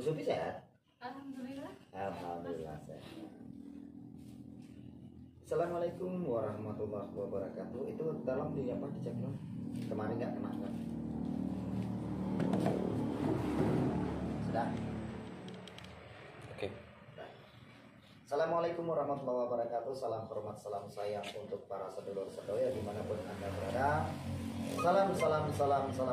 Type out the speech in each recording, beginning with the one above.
Supi sehat? Alhamdulillah. Alhamdulillah sehat. Assalamualaikum warahmatullahi wabarakatuh. Itu dalam di apa dicek dong? Kemarin nggak kena kan? Sudah? Oke. Assalamualaikum warahmatullahi wabarakatuh. Salam hormat, salam sayang untuk para sedulur-sedaya dimanapun Anda berada. Salam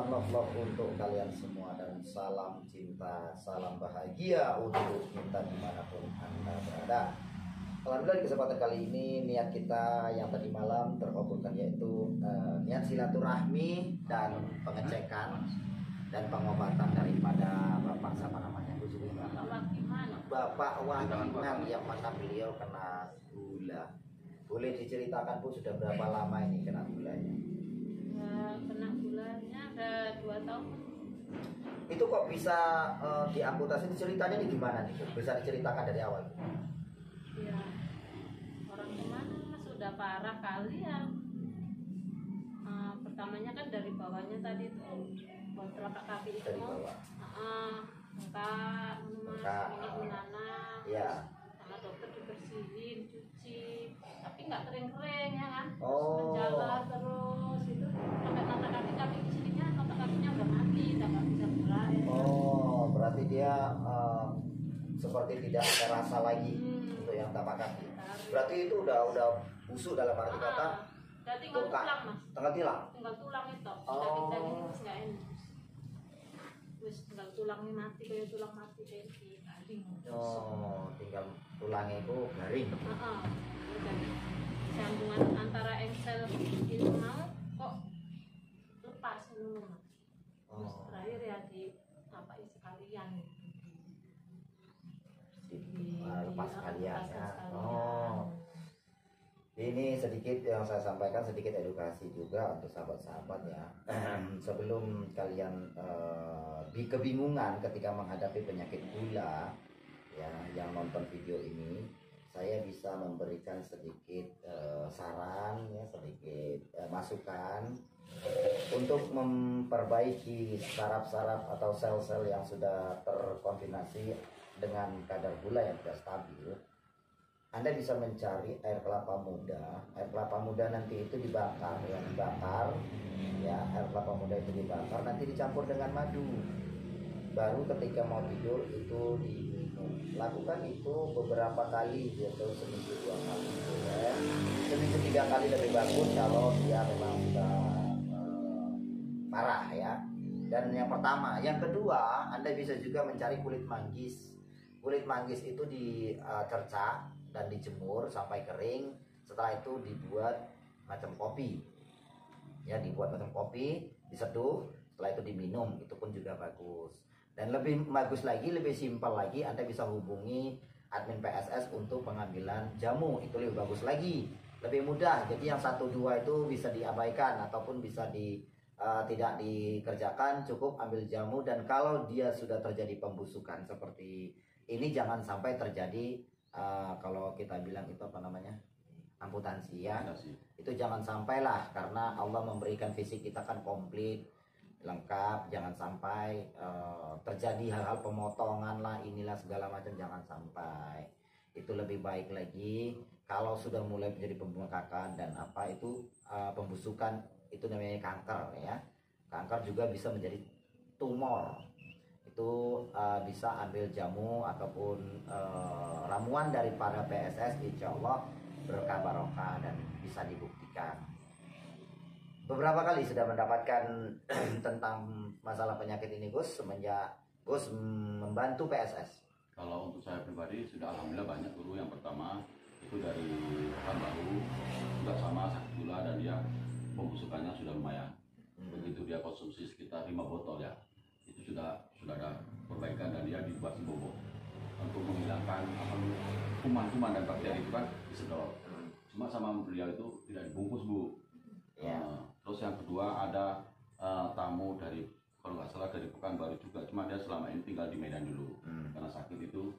love untuk kalian semua, dan salam cinta, salam bahagia untuk kita dimanapun Anda berada. Alhamdulillah, di kesempatan kali ini niat kita yang tadi malam terkabulkan, yaitu niat silaturahmi dan pengecekan dan pengobatan daripada Bapak, sama namanya Bu Subi, Bapak Wakiman, yang mana beliau kena gula. Boleh diceritakan Bu, sudah berapa lama ini kena gulanya? Kena gulanya ada 2 tahun. Itu kok bisa diamputasi? Ceritanya ini gimana nih Bu? Bisa diceritakan dari awal? Ya, orang kemana sudah parah kali ya. Pertamanya kan dari bawahnya tadi tuh, buat telapak kaki itu. Dari bawah. Bengkak, menanam. Ya. Sama dokter dibersihin, cuci, tapi nggak kering-kering ya kan. Oh. Menjalar terus itu sampai mata kaki di sininya, mata kakinya udah mati, udah nggak bisa gerak. Oh, berarti dia seperti tidak ada rasa lagi untuk yang tapak kaki. Berarti itu udah busuk dalam arti kata. Udah tinggal tulang Mas. Tinggal Tulang itu. Oh. Daging ini terus nggak enak. Terus tinggal tulangnya mati, kayak tulang mati kayak garing. Oh, tinggal tulangnya itu garing. Dan sambungan antara engsel itu mau kok lepas dulu Mas. Terus terakhir ya di apa sekalian. Lepas sekalian ya. Oh. Ini sedikit yang saya sampaikan, sedikit edukasi juga untuk sahabat-sahabat ya. Sebelum kalian kebingungan ketika menghadapi penyakit gula ya, yang nonton video ini, saya bisa memberikan sedikit saran ya, sedikit masukan untuk memperbaiki saraf-saraf atau sel-sel yang sudah terkontaminasi dengan kadar gula yang tidak stabil. Anda bisa mencari air kelapa muda. Air kelapa muda nanti itu dibakar, ya, air kelapa muda itu dibakar, nanti dicampur dengan madu. Baru ketika mau tidur itu diminum. Lakukan itu beberapa kali, yaitu seminggu 2 kali, ya. Seminggu 3 kali lebih bagus kalau dia memang sudah parah ya. Dan yang pertama, yang kedua, Anda bisa juga mencari kulit manggis. Kulit manggis itu dicerca dan dijemur sampai kering. Setelah itu dibuat macam kopi. Ya, dibuat macam kopi, diseduh, setelah itu diminum, itu pun juga bagus. Dan lebih bagus lagi, lebih simpel lagi, Anda bisa hubungi admin PSS untuk pengambilan jamu. Itu lebih bagus lagi, lebih mudah. Jadi yang 1-2 itu bisa diabaikan ataupun bisa tidak dikerjakan, cukup ambil jamu. Dan kalau dia sudah terjadi pembusukan seperti ini, jangan sampai terjadi kalau kita bilang itu apa namanya, amputasi ya. Itu jangan sampailah, karena Allah memberikan fisik kita kan komplit, lengkap. Jangan sampai terjadi hal-hal pemotongan lah, inilah segala macam, jangan sampai. Itu lebih baik lagi kalau sudah mulai menjadi pembengkakan dan apa itu pembusukan, itu namanya kanker ya. Kanker juga bisa menjadi tumor. Itu bisa ambil jamu ataupun ramuan daripada PSS, insya Allah berkah barokah dan bisa dibuktikan. Beberapa kali sudah mendapatkan tentang masalah penyakit ini Gus, semenjak Gus membantu PSS. Kalau untuk saya pribadi sudah alhamdulillah banyak guru. Yang pertama itu dari baru juga sama sakit gula, dan dia pembusukannya sudah lumayan. Begitu dia konsumsi sekitar 5 botol ya, itu sudah ada perbaikan, dan dia dibuat bobok untuk menghilangkan kuman-kuman dan bakteri itu kan disedot. Cuma sama beliau itu tidak dibungkus Bu. Terus yang kedua ada tamu dari, kalau nggak salah dari Pekanbaru juga, cuma dia selama ini tinggal di Medan dulu. Karena sakit itu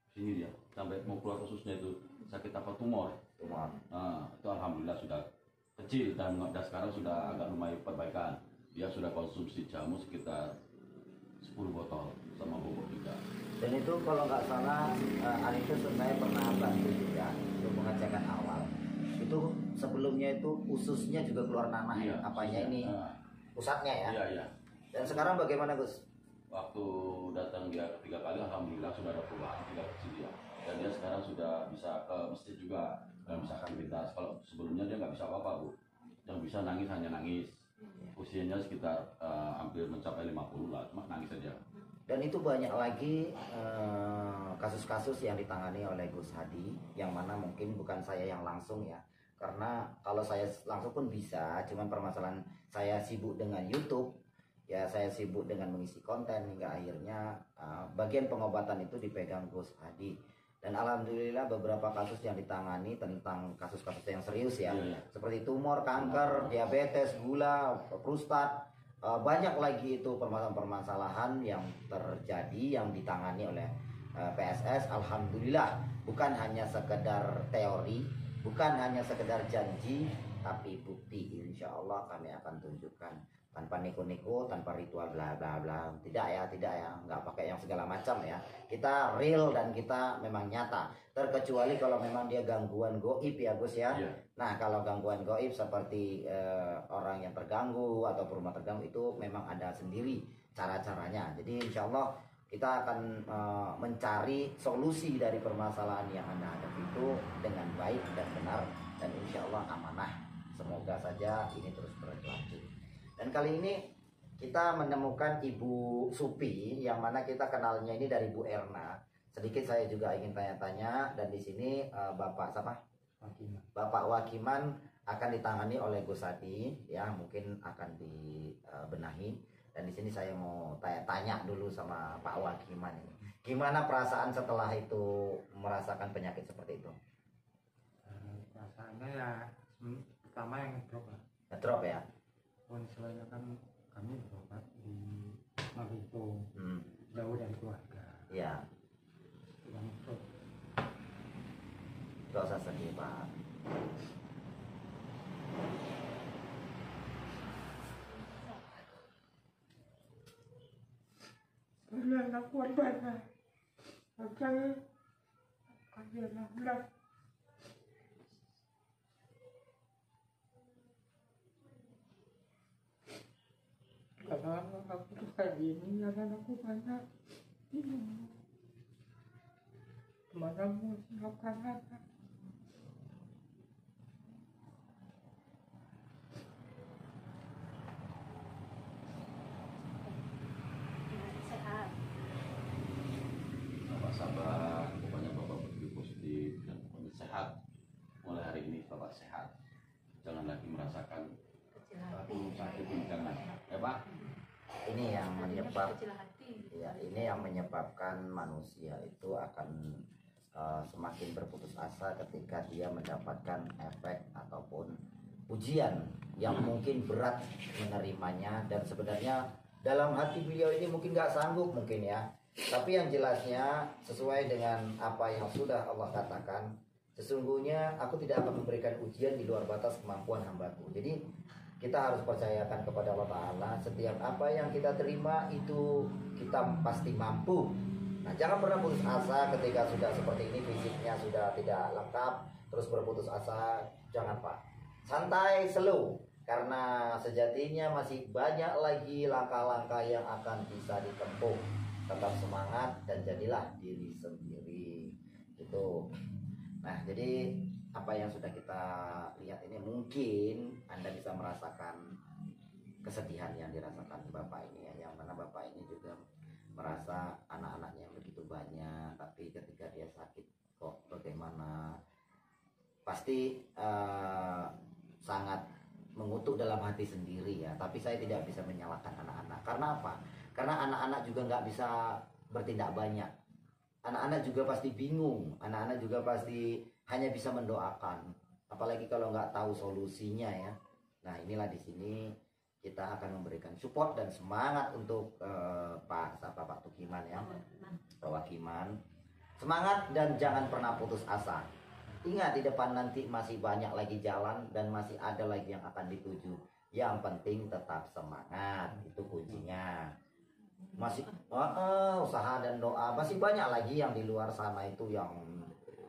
sini dia sampai mau keluar khususnya itu sakit apa, tumor. Itu alhamdulillah sudah kecil, dan sekarang sudah agak lumayan perbaikan. Dia sudah konsumsi jamu sekitar 10 10 botol sama bubuk juga. Dan itu kalau nggak salah Ali itu sebenarnya pernah bantu juga untuk pengecekan awal. Itu sebelumnya itu ususnya juga keluar nanah ya, apanya ususnya, ini pusatnya ya. Iya, iya. Dan sekarang bagaimana Gus? Waktu datang dia ketiga kali, alhamdulillah sudah ada perubahan, tinggal kecil dia. Dan dia sekarang sudah bisa ke masjid juga dan bisa aktivitas. Kalau sebelumnya dia nggak bisa apa-apa, Bu. Yang bisa nangis hanya nangis. Usianya sekitar hampir mencapai 50 lah, cuma nangis saja. Dan itu banyak lagi kasus-kasus yang ditangani oleh Gus Hadi, yang mana mungkin bukan saya yang langsung ya. Karena kalau saya langsung pun bisa, cuman permasalahan saya sibuk dengan YouTube, ya saya sibuk dengan mengisi konten hingga akhirnya bagian pengobatan itu dipegang Gus Hadi. Dan alhamdulillah beberapa kasus yang ditangani tentang kasus-kasus yang serius ya, seperti tumor, kanker, diabetes, gula, prostat, banyak lagi itu permasalahan-permasalahan yang terjadi yang ditangani oleh PSS. Alhamdulillah bukan hanya sekedar teori, bukan hanya sekedar janji, tapi bukti. Insya Allah kami akan tunjukkan tanpa niku-niku, tanpa ritual bla bla bla. Tidak ya, nggak pakai yang segala macam ya. Kita real dan kita memang nyata. Terkecuali kalau memang dia gangguan goib ya Gus ya. Nah kalau gangguan goib seperti orang yang terganggu atau rumah terganggu itu memang ada sendiri cara-caranya. Jadi insya Allah kita akan mencari solusi dari permasalahan yang Anda hadapi itu dengan baik dan benar, dan insya Allah amanah. Semoga saja ini terus berlanjut. Dan kali ini kita menemukan Ibu Supi, yang mana kita kenalnya ini dari Bu Erna. Sedikit saya juga ingin tanya-tanya, dan di sini Bapak siapa? Bapak Wakiman akan ditangani oleh Gus Hadi, ya mungkin akan dibenahi. Dan di sini saya mau tanya dulu sama Pak Wakiman ini, gimana perasaan setelah itu merasakan penyakit seperti itu? Perasaannya ya pertama yang Ngedrop ya. Selain kan kami berobat di Magelang, jauh dari keluarga. Iya. Yang itu Gak usah sedih Pak. karena korbannya akan kalian karena aku tuh kayak gini, karena aku banyak bingung kemana mau siapkan anak. Sehat. Bapak sabar, pokoknya Bapak berpikir positif dan pokoknya sehat. Mulai hari ini Bapak sehat. Jangan lagi merasakan Kecil hati. sakit ini, jangan. Ya Pak? Ini yang menyebab, Kecil hati. ya ini yang menyebabkan manusia itu akan semakin berputus asa ketika dia mendapatkan efek ataupun ujian yang mungkin berat menerimanya, dan sebenarnya dalam hati beliau ini mungkin nggak sanggup mungkin ya. Tapi yang jelasnya sesuai dengan apa yang sudah Allah katakan, sesungguhnya aku tidak akan memberikan ujian di luar batas kemampuan hambaku. Jadi kita harus percayakan kepada Allah Ta'ala, setiap apa yang kita terima itu kita pasti mampu. Nah jangan pernah putus asa ketika sudah seperti ini, fisiknya sudah tidak lengkap terus berputus asa. Jangan Pak, santai, slow, karena sejatinya masih banyak lagi langkah-langkah yang akan bisa ditempuh. Tetap semangat dan jadilah diri sendiri gitu. Nah jadi apa yang sudah kita lihat ini, mungkin Anda bisa merasakan kesedihan yang dirasakan Bapak ini ya, yang mana Bapak ini juga merasa anak-anaknya yang begitu banyak, tapi ketika dia sakit kok bagaimana, pasti sangat mengutuk dalam hati sendiri ya. Tapi saya tidak bisa menyalahkan anak-anak. Karena apa? Karena anak-anak juga nggak bisa bertindak banyak. Anak-anak juga pasti bingung, anak-anak juga pasti hanya bisa mendoakan, apalagi kalau nggak tahu solusinya ya. Nah inilah di sini kita akan memberikan support dan semangat untuk Pak Tukiman ya, Pak Wakiman. Semangat dan jangan pernah putus asa. Ingat di depan nanti masih banyak lagi jalan dan masih ada lagi yang akan dituju. Yang penting tetap semangat, itu kuncinya. Masih usaha dan doa. Masih banyak lagi yang di luar sana itu yang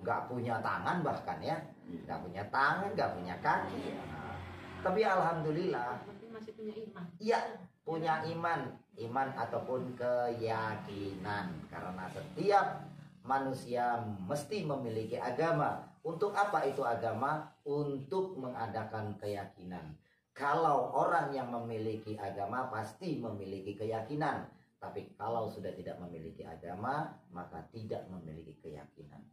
nggak punya tangan bahkan ya, nggak punya tangan, nggak punya kaki. Nah, tapi alhamdulillah, Tapi masih punya iman. iya punya iman ataupun keyakinan. Karena setiap manusia mesti memiliki agama. Untuk apa itu agama? Untuk mengadakan keyakinan. Kalau orang yang memiliki agama pasti memiliki keyakinan. Tapi kalau sudah tidak memiliki agama, maka tidak memiliki keyakinan.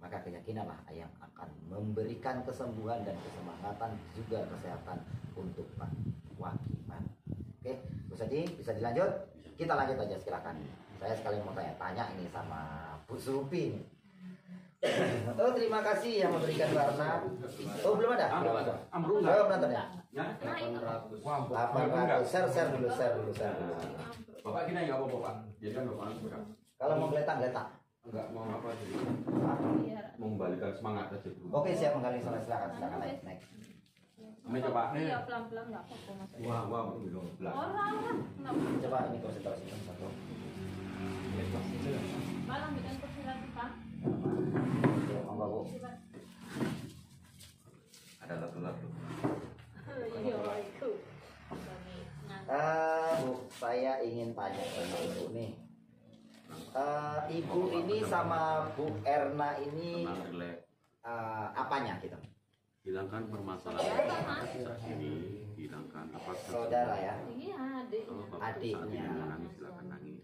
Maka keyakinanlah yang akan memberikan kesembuhan dan kesemangatan juga kesehatan untuk Pak Wakiman. Oke, Bu Sadi, bisa dilanjut? Kita lanjut aja silakan. Saya sekali mau tanya ini sama Bu Supi. Oh, terima kasih yang memberikan warna. Oh, belum ada? Belum ada. Amrung Oh, nggak? penonton ya? Ya? 800. Wah, 800. Share dulu. Bapak gini nggak apa-apa Pak. Jadi kan Bapak suka Kalau mau geletak. nggak mau apa jadi Biar membalikan semangat aja dulu. Oke, siap menggali silakan naik. Kami coba. iya pelan-pelan nggak apa-apa Mas. Wah, belum belas. Orang nggak Coba ini konsentrasi satu. malam bikin kursi lagi Pak. Oke, monggo Bu. Ada lagu-lagu. Iya itu. Bu, saya ingin tanya sama Ibu nih. Ibu ini sama Bu Erna ini Tenang, relax. apanya gitu? Hilangkan permasalahan saat ini, hilangkan apa Saudara ya? Iya adik. Kalau Bapak Adiknya. saat ini mau nangis, silakan nangis.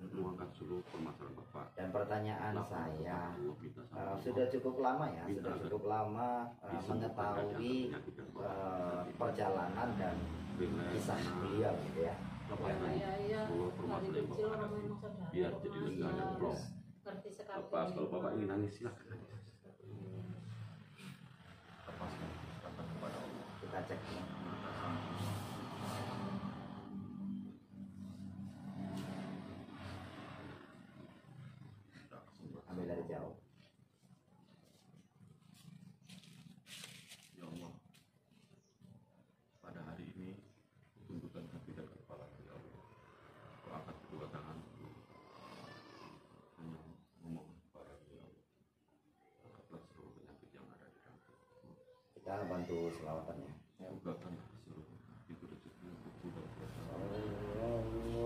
Luangkan seluruh permasalahan Bapak. Dan pertanyaan Lapor saya, kepada Allah, minta sama Allah. sudah cukup lama ya, Minta sudah agar cukup lama disembuhkan mengetahui keadaan penyakit Bapak. perjalanan dan Relax, kisah tenang. beliau gitu ya. Bapak tanya Iya. bahwa Dari permasalahan kecil Bapak orang ada. memang saudara. Biar jadi lenggah dan plong. Ngerti sekali. Lepas kalau Bapak ingin nangis, silakan nangis. Lepaskan kepada Allah. Kita cek. Ambil dari jauh. Ya Allah, pada hari ini tundukkan hati dan kepala ya Allah. Kau angkat kedua tangan hanya memohon kepada ya Allah. Angkatlah seluruh penyakit yang ada di dalam tubuhku. Kita bantu selawatannya. Bukakan seluruh pintu rezeki untukku dan keluarga.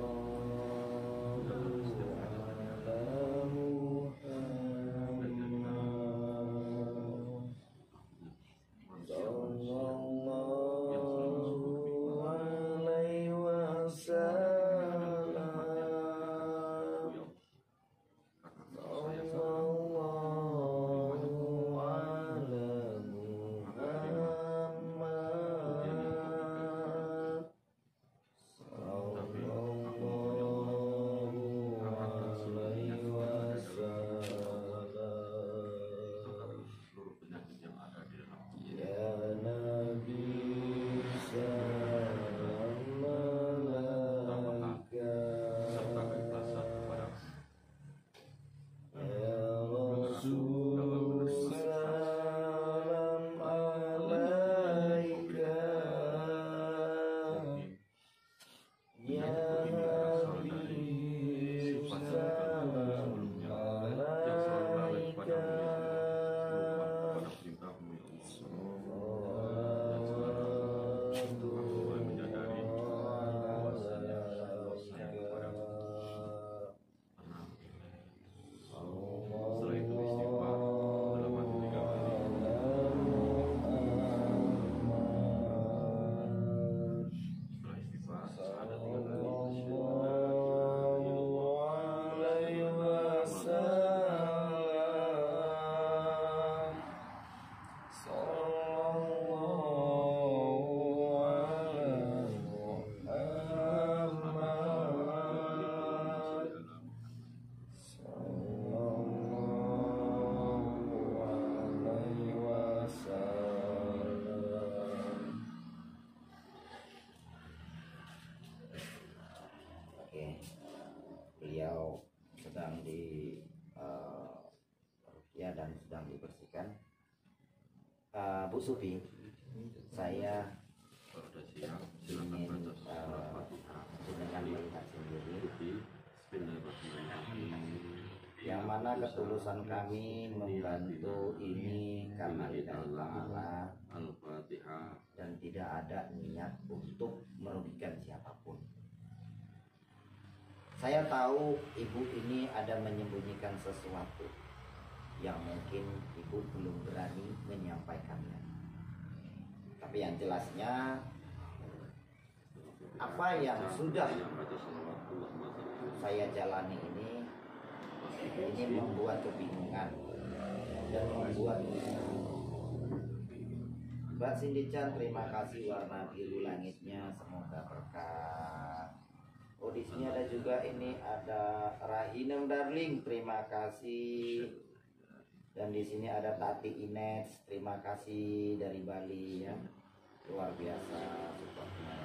Beliau sedang di ruqyah dan sedang dibersihkan. Bu Sufi, saya Kalau udah siap, silakan baca surat Fatihah. dengan melihat sendiri Bismillahirrahmanirrahim. yang mana ketulusan kami membantu ini karena lillahi ta'ala Al-Fatihah. dan tidak ada niat untuk merugikan siapapun. Saya tahu ibu ini ada menyembunyikan sesuatu yang mungkin ibu belum berani menyampaikannya. Tapi yang jelasnya apa yang sudah saya jalani ini membuat kebingungan dan membuat Mbak Cindy Chan, terima kasih warna biru langitnya, semoga berkah. Oh, di sini ada juga ini ada Rahinem Darling, terima kasih. Dan di sini ada Tati Ines, terima kasih dari Bali ya. Luar biasa supportnya.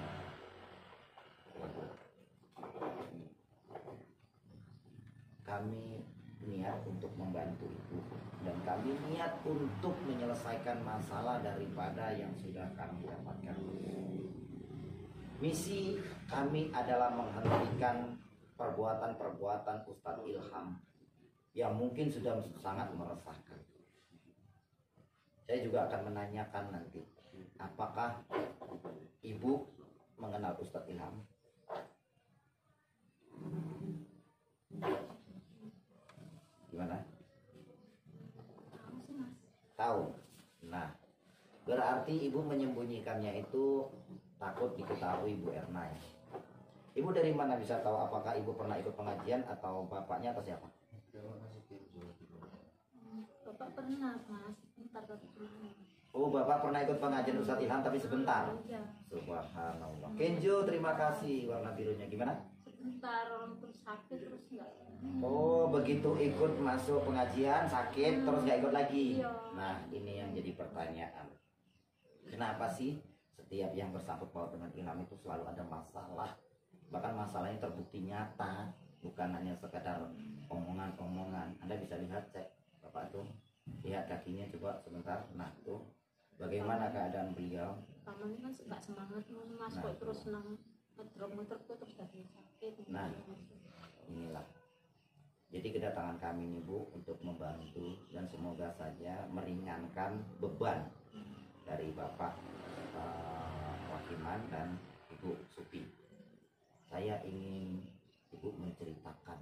Kami niat untuk membantu ibu dan kami niat untuk menyelesaikan masalah daripada yang sudah kami dapatkan. Misi kami adalah menghentikan perbuatan-perbuatan Ustadz Ilham yang mungkin sudah sangat meresahkan. Saya juga akan menanyakan nanti, apakah ibu mengenal Ustadz Ilham? Gimana? Tahu. Nah, berarti ibu menyembunyikannya itu takut diketahui Bu Erna ya. Ibu dari mana bisa tahu apakah ibu pernah ikut pengajian atau bapaknya atau siapa? Bapak pernah mas, sebentar bapak pernah. Oh, bapak pernah ikut pengajian Ustadz Ilham tapi sebentar. Iya. Subhanallah. Kenjo, terima kasih warna birunya gimana? Sebentar orang terus sakit terus enggak. Oh, begitu ikut masuk pengajian sakit terus nggak ikut lagi. Iya. Nah, ini yang jadi pertanyaan. Kenapa sih setiap yang bersangkut paut dengan ilham itu selalu ada masalah? Bahkan masalahnya terbukti nyata, bukan hanya sekadar omongan-omongan. Anda bisa lihat, cek Bapak tuh, lihat kakinya coba sebentar. Nah, tuh bagaimana keadaan beliau? Paman kan nggak semangat mas, Nah, kok terus senang ngedrop terus dari sakit. Nah. Inilah. Jadi kedatangan kami nih Bu untuk membantu dan semoga saja meringankan beban dari Bapak Wakiman dan Ibu Supi. Saya ingin Ibu menceritakan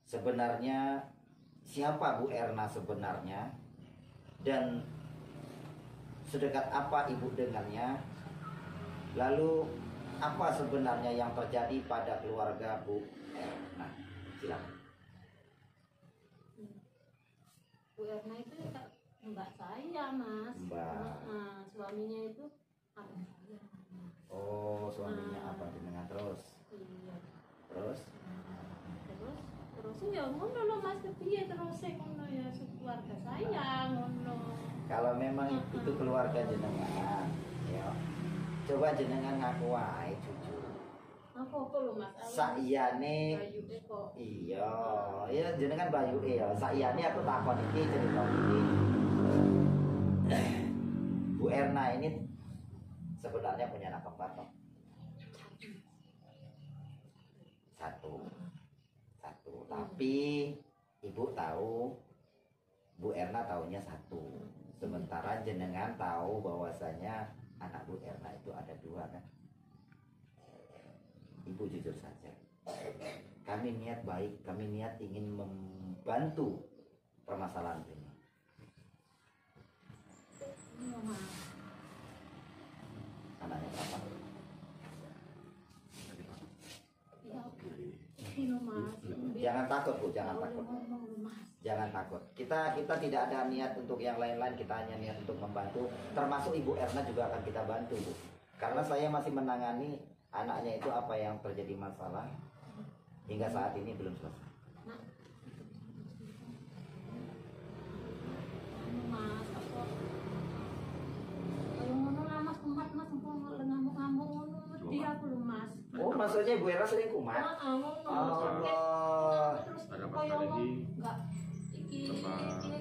sebenarnya siapa Bu Erna sebenarnya dan sedekat apa Ibu dengannya, lalu apa sebenarnya yang terjadi pada keluarga Bu Erna. Silakan. Bu Erna itu mbak saya mas. Mbak. Nah, suaminya itu abang saya. Oh, suaminya apa jenengan terus? Iya. Terus? Terus ya ngono lho mas, piye terus ngono ya keluarga saya ngono. Kalau memang itu keluarga jenengan, ya. Coba jenengan ngaku wae jujur. Apa lho mas? Saiyane Bayu kok. iya, iya jenengan Bayu ya. Saiyane aku takon iki cerita ini. Bu Erna ini sebenarnya punya anak berapa? Satu. Tapi ibu tahu, Bu Erna tahunya satu. Sementara jenengan tahu bahwasanya anak Bu Erna itu ada dua kan? Ibu jujur saja. Kami niat baik, kami niat ingin membantu permasalahan ini. Iya mas. Anaknya berapa? Iya mas. Jangan takut Bu, jangan takut. Jangan takut. Kita tidak ada niat untuk yang lain-lain, kita hanya niat untuk membantu. Termasuk Ibu Erna juga akan kita bantu Bu. Karena saya masih menangani anaknya itu apa yang terjadi masalah hingga saat ini belum selesai. Mas, apa? Kalau ngono lah mas, kumat mas, ngamuk-ngamuk ngono dia aku lho mas. Oh, maksudnya Ibu Erna sering kumat? Ngono. Allah. Terus Ada koyo masalah lagi? enggak iki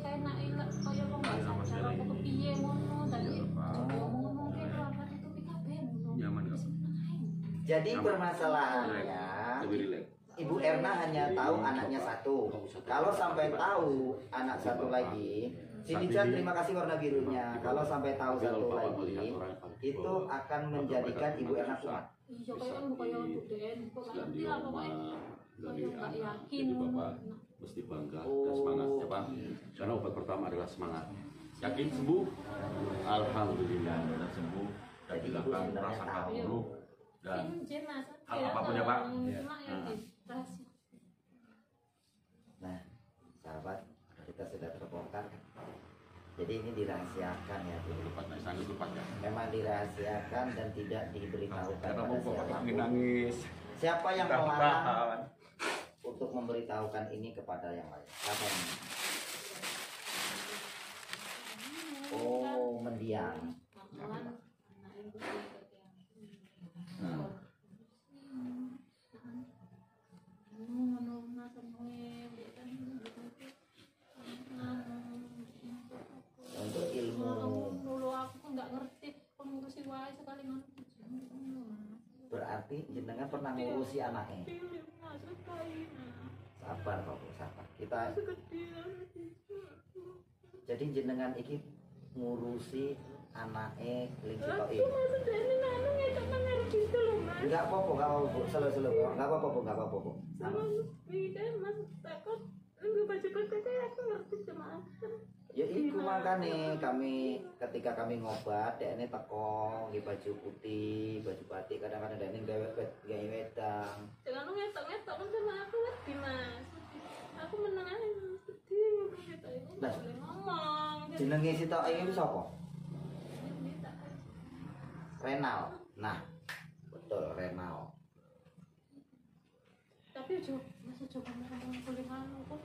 kayak nak ilek koyo kok enggak sadar apa kepiye ngono tadi ngomong-ngomong ke apa itu PKB ngono. Nyaman nggak? Jadi Aman. permasalahannya Lebih rileks. Ibu Erna hanya tahu anaknya satu. Kalau sampai tahu anak satu lagi, si Dijan terima kasih warna birunya. Kalau sampai tahu satu lagi, itu akan menjadikan Ibu Erna kumat. Iya kayak kayak untuk DN kok Dan ngerti di lah rumah pokoknya. dari Saya nggak anak. yakin. Jadi bapak mesti bangga dan semangat ya Pak. Karena obat pertama adalah semangat. Yakin sembuh? Alhamdulillah sudah sembuh dan Jadi tidak ibu akan sebenarnya merasakan tahu. buruk dan Ini mas, hal apapun ya, Pak. Cuma yang rahasia. Nah, sahabat, kita sudah terbongkar. Jadi ini dirahasiakan ya, Bu. lepas naik sangat lepas ya. Memang dirahasiakan dan tidak diberitahukan Karena pada mau bapak siapapun. nangis. Siapa yang Tahan. melarang untuk memberitahukan ini kepada yang lain? Siapa yang Oh, mendiang. Makan anak ibu juga yang. Untuk ilmu. Dulu aku nggak ngerti pengurusi wae sekali nganu. Berarti jenengan pernah ngurusi anaknya. Pilih mas, sekali. Sabar kok, Bu, sabar. Kita jadi jenengan iki ngurusi anaknya keling sitok ini. Maksudnya ini nanu ngetok ngerti itu loh mas. Enggak apa-apa, enggak apa-apa. Selo-selo, enggak apa-apa, Bu, enggak apa-apa, Bu. Sama mikir mas takut nunggu baju kayak aku ngerti cuma Ya iku makane kami ketika kami ngobat dekne teko nggih baju putih, baju batik, kadang-kadang dekne gawe wedang. jangan lu ngetok kan sama aku ngerti mas. Aku menang aja sedih gitu itu Nah. nggak boleh ngomong. Jenenge sitok iki sapa? Ini tak Renal. Nah, betul Renal. tapi jo masa coba ngomong kuliah kok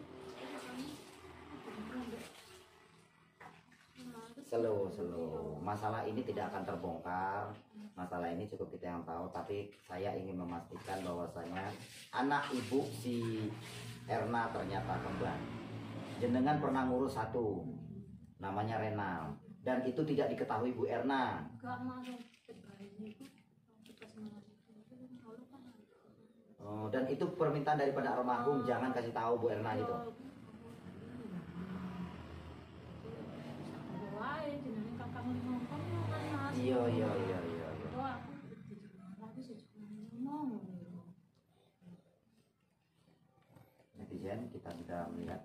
Selo. Masalah ini tidak akan terbongkar. Masalah ini cukup kita yang tahu, tapi saya ingin memastikan bahwasanya anak ibu si Erna ternyata kembar. Jenengan pernah ngurus satu, namanya Renal, dan itu tidak diketahui Bu Erna. enggak masuk ini pas Oh, dan itu permintaan daripada almarhum, jangan kasih tahu Bu Erna gitu. Iya. Netizen kita sudah melihat,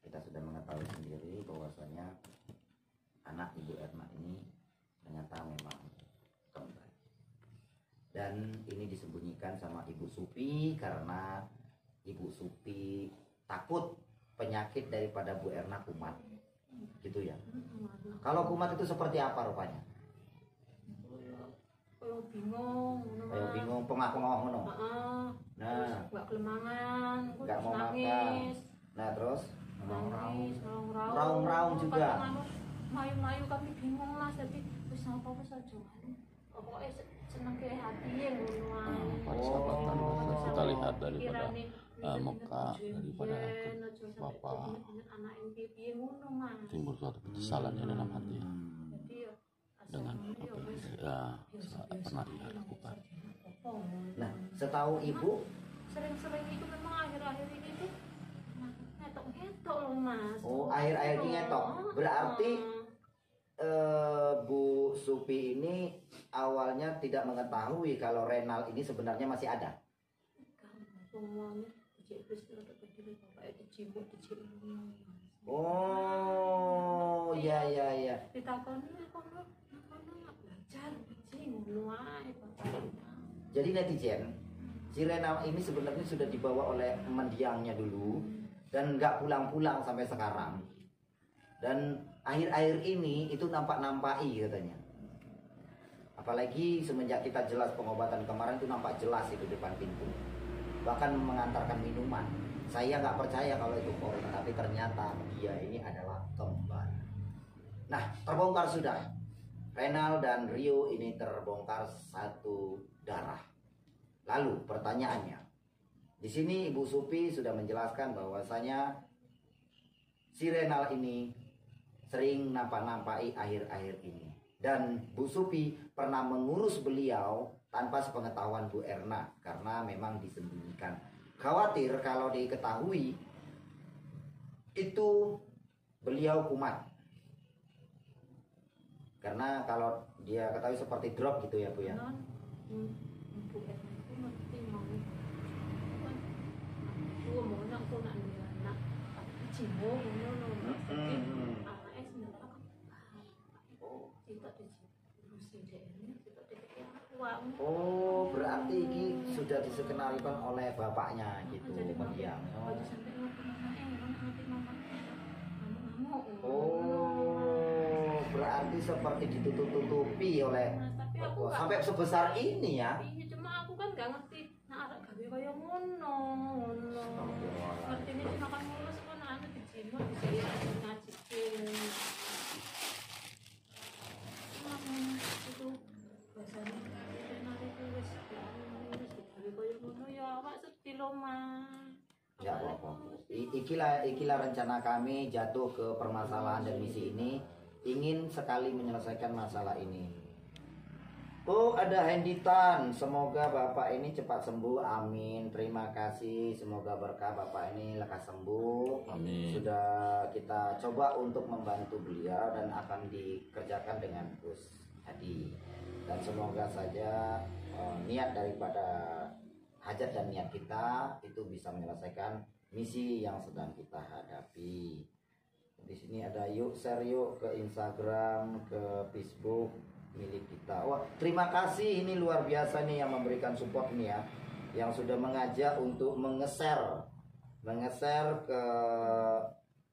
kita sudah mengetahui sendiri bahwasanya anak Ibu Erna ini ternyata memang kembar. Dan ini disembunyikan sama Ibu Supi karena Ibu Supi takut penyakit daripada Bu Erna kumat, gitu ya. Kalau kumat itu seperti apa rupanya? Kayak bingung, pengah-pengah ngono. Nah, nggak kelemangan, nggak mau nangis, nah terus nangis, raung-raung juga. Mayu-mayu kami bingung lah, jadi wis apa wis aja. Pokoknya seneng ke hati yang ngono ae. Persahabatan kita lihat daripada Kirane Mekah, daripada Bapak anak yang piye ngono mas. timbul suatu penyesalan di dalam hati Jadi ya dengan apa yang pernah dia lakukan. Nah, setahu Ibu, Sering-sering itu memang akhir-akhir ini tuh ngetok-ngetok loh mas. oh akhir-akhir ini ngetok. Berarti Bu Supi ini awalnya tidak mengetahui kalau Renal ini sebenarnya masih ada. Semuanya dicek terus berdiri bapak dicibuk dicibuk. Oh, ya. Ditakoni kok nggak belajar biji ngono ae bapak. Jadi netizen, si Renal ini sebenarnya sudah dibawa oleh mendiangnya dulu dan nggak pulang-pulang sampai sekarang. Dan akhir-akhir ini itu nampak-nampaki katanya. Apalagi semenjak kita jelas pengobatan kemarin itu nampak jelas itu depan pintu. Bahkan mengantarkan minuman. Saya nggak percaya kalau itu kori, tapi ternyata dia ini adalah kembar. Nah, terbongkar sudah. Renal dan Rio ini terbongkar satu darah. Lalu pertanyaannya, di sini Ibu Supi sudah menjelaskan bahwasanya si Renal ini sering nampak-nampai akhir-akhir ini. Dan Bu Supi pernah mengurus beliau tanpa sepengetahuan Bu Erna karena memang disembunyikan. Khawatir kalau diketahui itu beliau kumat. Karena kalau dia ketahui seperti drop gitu ya Bu ya. Non, Bu Erna itu ngerti mau kan aku mau nak aku nak dia anak tapi cimo ngono jadi anaknya sendiri aku kita diurusin dia ini kita dikasih uang. Oh, berarti ini sudah disekenalkan oleh bapaknya gitu mendiang. Baju sampai ngopo anaknya ngerti mama ngamuk. Oh, berarti seperti ditutup-tutupi oleh Tapi aku sampai sebesar ini ya. iya cuma aku kan gak ngerti nah arek gawe kaya ngono ngertine cuma kan ngurus kan anu dijimo bisa ngajikin itu biasanya nari itu wis gawe kaya ngono ya awak sedih lho Mas. Ya apa-apa. Ikilah rencana kami jatuh ke permasalahan dan misi ini, ingin sekali menyelesaikan masalah ini. Oh, ada Henditan. Semoga Bapak ini cepat sembuh. Amin. Terima kasih. Semoga berkah Bapak ini lekas sembuh. Amin. Sudah kita coba untuk membantu beliau dan akan dikerjakan dengan Gus Hadi. Dan semoga saja niat daripada hajat dan niat kita itu bisa menyelesaikan misi yang sedang kita hadapi. Di sini ada yuk share yuk ke Instagram, ke Facebook milik kita. Wah, terima kasih, ini luar biasa nih yang memberikan support nih ya, yang sudah mengajak untuk mengeser ke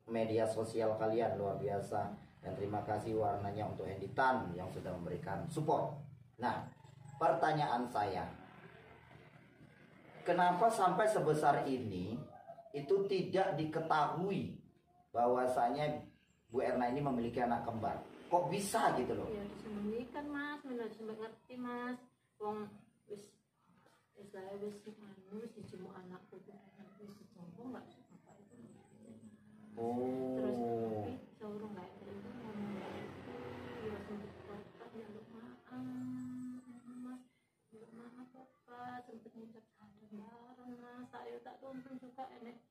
media sosial kalian, luar biasa. Dan terima kasih warnanya untuk Henditan yang sudah memberikan support. Nah, pertanyaan saya, kenapa sampai sebesar ini itu tidak diketahui bahwasanya Bu Erna ini memiliki anak kembar? Kok bisa gitu loh? Ya disembunyikan Mas, bener sampai ngerti Mas. Wong wis saya wis anu wis dijemuk anakku wis dijemput enggak apa itu. Oh. Terus tapi saurung enggak itu ngomong ya sempet bapak nyeluk maaf Mas. Nyeluk maaf Bapak sempet ngucap sadar bareng Mas. Saya tak tuntun juga enek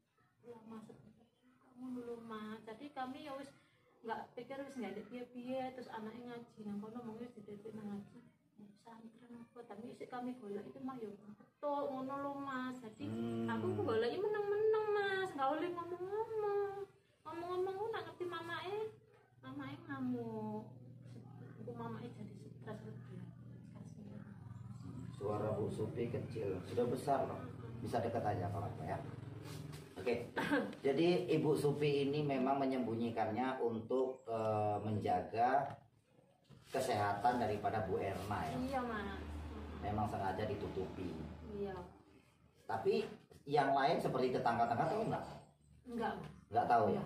lama sebentar kamu dulu Mas. Jadi kami ya wis nggak pikir wis nggak ada piye-piye terus anaknya ngaji nang kono mung wis ditetik nang ngaji pesantren apa tapi sik kami golek itu mah yo betul ngono lho Mas. Jadi aku golek meneng-meneng Mas, nggak boleh ngomong-ngomong nak ngerti mamae ngamuk. Aku mamae jadi stres lebih. Suara Bu Supi kecil, sudah besar loh. Bisa dekat aja kalau apa ya. Oke, jadi Ibu Supi ini memang menyembunyikannya untuk menjaga kesehatan daripada Bu Erna ya. Iya Mas. Memang sengaja ditutupi. Iya. Tapi yang lain seperti tetangga-tetangga tahu nggak? Enggak. Nggak tahu ya. Iya.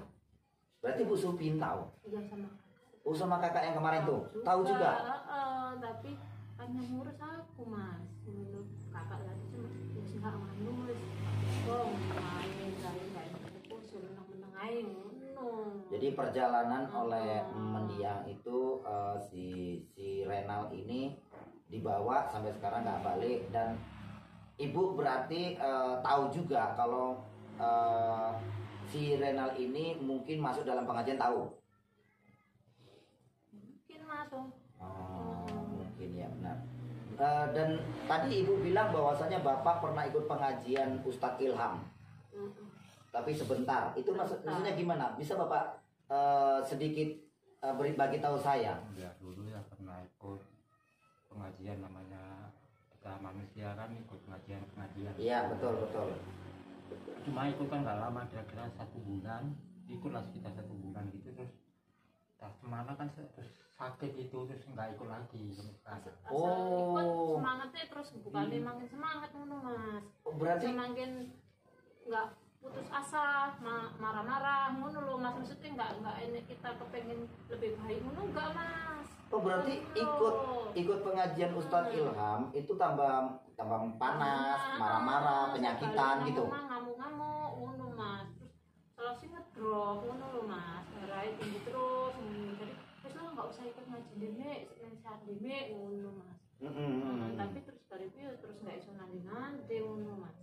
Berarti Bu Supi tahu. Iya sama. Oh, sama kakak yang kemarin tuh, tahu juga. Tapi hanya ngurus aku Mas. Menurut kakak tadi cuma ya sih nggak ngurus. Jadi perjalanan oleh mendiang itu si Renal ini dibawa sampai sekarang nggak balik, dan ibu berarti tahu juga kalau si Renal ini mungkin masuk dalam pengajian, tahu? Mungkin masuk. Mungkin ya, benar. Dan tadi ibu bilang bahwasanya bapak pernah ikut pengajian Ustadz Ilham, tapi sebentar. Itu maksudnya gimana? Bisa bapak sedikit bagi tahu saya? Ya dulu ya pernah ikut pengajian, namanya kita manusia kan ikut pengajian. Iya betul. Cuma ikut kan nggak lama, kira-kira 1 bulan. Ikutlah sekitar 1 bulan gitu, terus kemana kan terus sakit itu, terus nggak ikut lagi. Ikut semangatnya terus bukannya makin semangat ngono Mas. Berarti semakin nggak putus asa, marah-marah ngono lho Mas. Maksudnya nggak ini kita kepengen lebih baik ngono enggak Mas. Oh berarti ikut pengajian Ustadz Ilham itu tambah panas, marah-marah, penyakitan gitu. Ngamuk-ngamuk ngono Mas. Terus selalu ngedrop ngono lho Mas. Darahnya tinggi terus. Jadi terus lah nggak gak usah ikut ngaji dhewe Senin sehat dhewe ngono Mas. Mm-mm. Tapi terus bariku ya terus gak iso nandi ngono Mas.